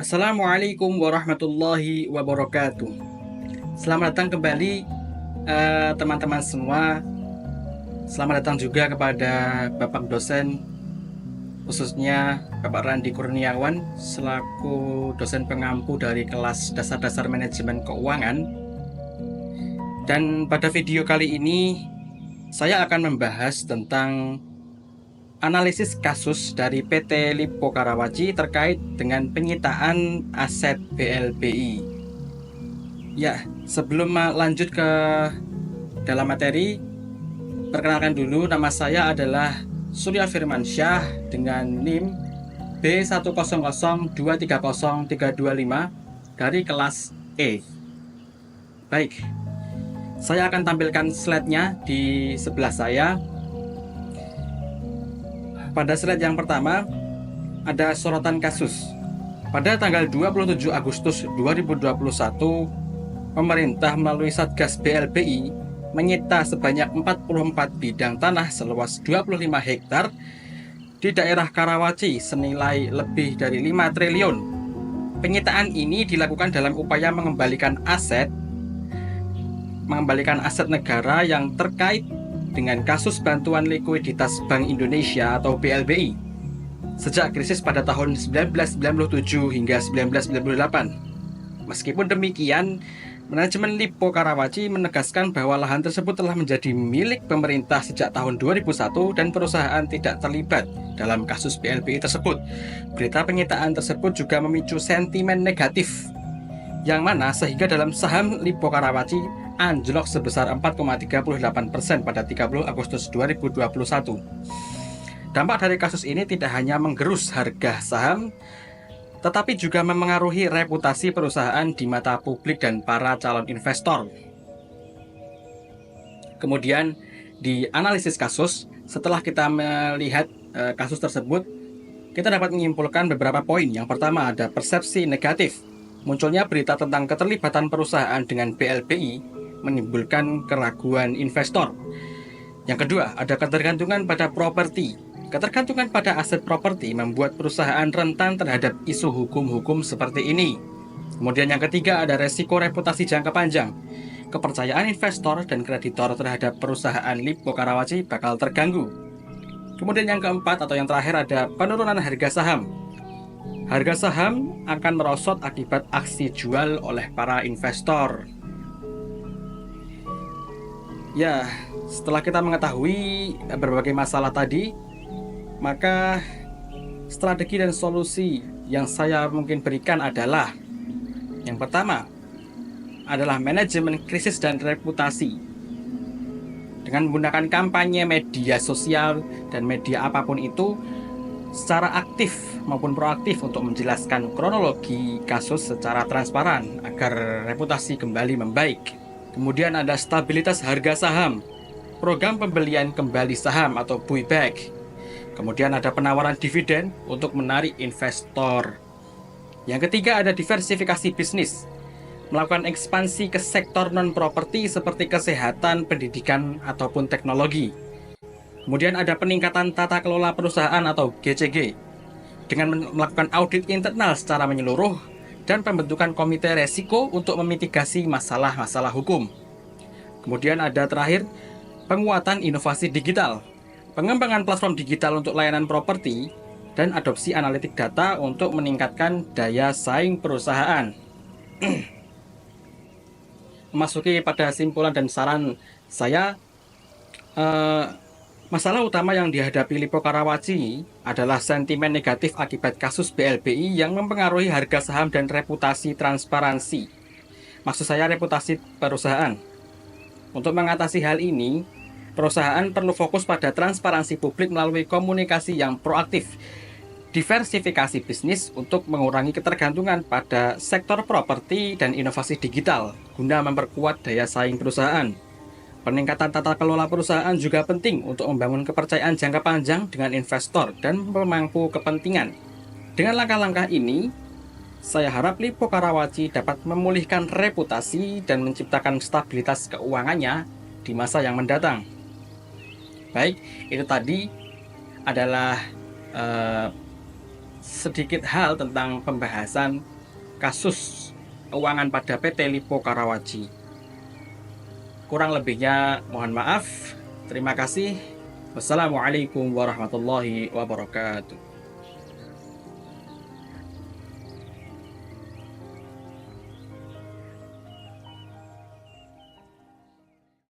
Assalamualaikum warahmatullahi wabarakatuh. Selamat datang kembali teman-teman semua. Selamat datang juga kepada Bapak dosen, khususnya Bapak Randi Kurniawan selaku dosen pengampu dari kelas dasar-dasar manajemen keuangan. Dan pada video kali ini saya akan membahas tentang analisis kasus dari PT Lippo Karawaci terkait dengan penyitaan aset BLBI. Ya, sebelum lanjut ke dalam materi, perkenalkan dulu, nama saya adalah Surya Firmansyah dengan NIM B100230325 dari kelas E. Baik, saya akan tampilkan slide-nya di sebelah saya. Pada slide yang pertama, ada sorotan kasus. Pada tanggal 27 Agustus 2021, pemerintah melalui Satgas BLBI menyita sebanyak 44 bidang tanah seluas 25 hektar di daerah Karawaci senilai lebih dari 5 triliun. Penyitaan ini dilakukan dalam upaya mengembalikan aset negara yang terkait dengan kasus bantuan likuiditas Bank Indonesia atau BLBI sejak krisis pada tahun 1997 hingga 1998. Meskipun demikian, manajemen Lippo Karawaci menegaskan bahwa lahan tersebut telah menjadi milik pemerintah sejak tahun 2001 dan perusahaan tidak terlibat dalam kasus BLBI tersebut. Berita penyitaan tersebut juga memicu sentimen negatif, yang mana sehingga dalam saham Lippo Karawaci anjlok sebesar 4,38% pada 30 Agustus 2021. Dampak dari kasus ini tidak hanya menggerus harga saham, tetapi juga memengaruhi reputasi perusahaan di mata publik dan para calon investor. Kemudian di analisis kasus, setelah kita melihat kasus tersebut, kita dapat menyimpulkan beberapa poin. Yang pertama ada persepsi negatif. Munculnya berita tentang keterlibatan perusahaan dengan BLBI menimbulkan keraguan investor. Yang kedua, ada ketergantungan pada properti. Ketergantungan pada aset properti membuat perusahaan rentan terhadap isu hukum-hukum seperti ini. Kemudian yang ketiga, ada resiko reputasi jangka panjang. Kepercayaan investor dan kreditor terhadap perusahaan Lippo Karawaci bakal terganggu. Kemudian yang keempat atau yang terakhir ada penurunan harga saham. Harga saham akan merosot akibat aksi jual oleh para investor. Ya, setelah kita mengetahui berbagai masalah tadi, maka strategi dan solusi yang saya mungkin berikan adalah yang pertama adalah manajemen krisis dan reputasi. Dengan menggunakan kampanye media sosial dan media apapun itu secara aktif maupun proaktif untuk menjelaskan kronologi kasus secara transparan agar reputasi kembali membaik. Kemudian ada stabilitas harga saham, program pembelian kembali saham atau buyback. Kemudian ada penawaran dividen untuk menarik investor. Yang ketiga ada diversifikasi bisnis, melakukan ekspansi ke sektor non-properti seperti kesehatan, pendidikan, ataupun teknologi. Kemudian ada peningkatan tata kelola perusahaan atau GCG, dengan melakukan audit internal secara menyeluruh, dan pembentukan komite resiko untuk memitigasi masalah-masalah hukum. Kemudian ada terakhir, penguatan inovasi digital, pengembangan platform digital untuk layanan properti, dan adopsi analitik data untuk meningkatkan daya saing perusahaan. Memasuki pada simpulan dan saran saya, masalah utama yang dihadapi Lippo Karawaci adalah sentimen negatif akibat kasus BLBI yang mempengaruhi harga saham dan reputasi transparansi. Maksud saya reputasi perusahaan. Untuk mengatasi hal ini, perusahaan perlu fokus pada transparansi publik melalui komunikasi yang proaktif, diversifikasi bisnis untuk mengurangi ketergantungan pada sektor properti dan inovasi digital guna memperkuat daya saing perusahaan. Peningkatan tata kelola perusahaan juga penting untuk membangun kepercayaan jangka panjang dengan investor dan pemangku kepentingan. Dengan langkah-langkah ini, saya harap Lippo Karawaci dapat memulihkan reputasi dan menciptakan stabilitas keuangannya di masa yang mendatang. Baik, itu tadi adalah sedikit hal tentang pembahasan kasus keuangan pada PT Lipo Karawaci. Kurang lebihnya mohon maaf. Terima kasih. Wassalamualaikum warahmatullahi wabarakatuh.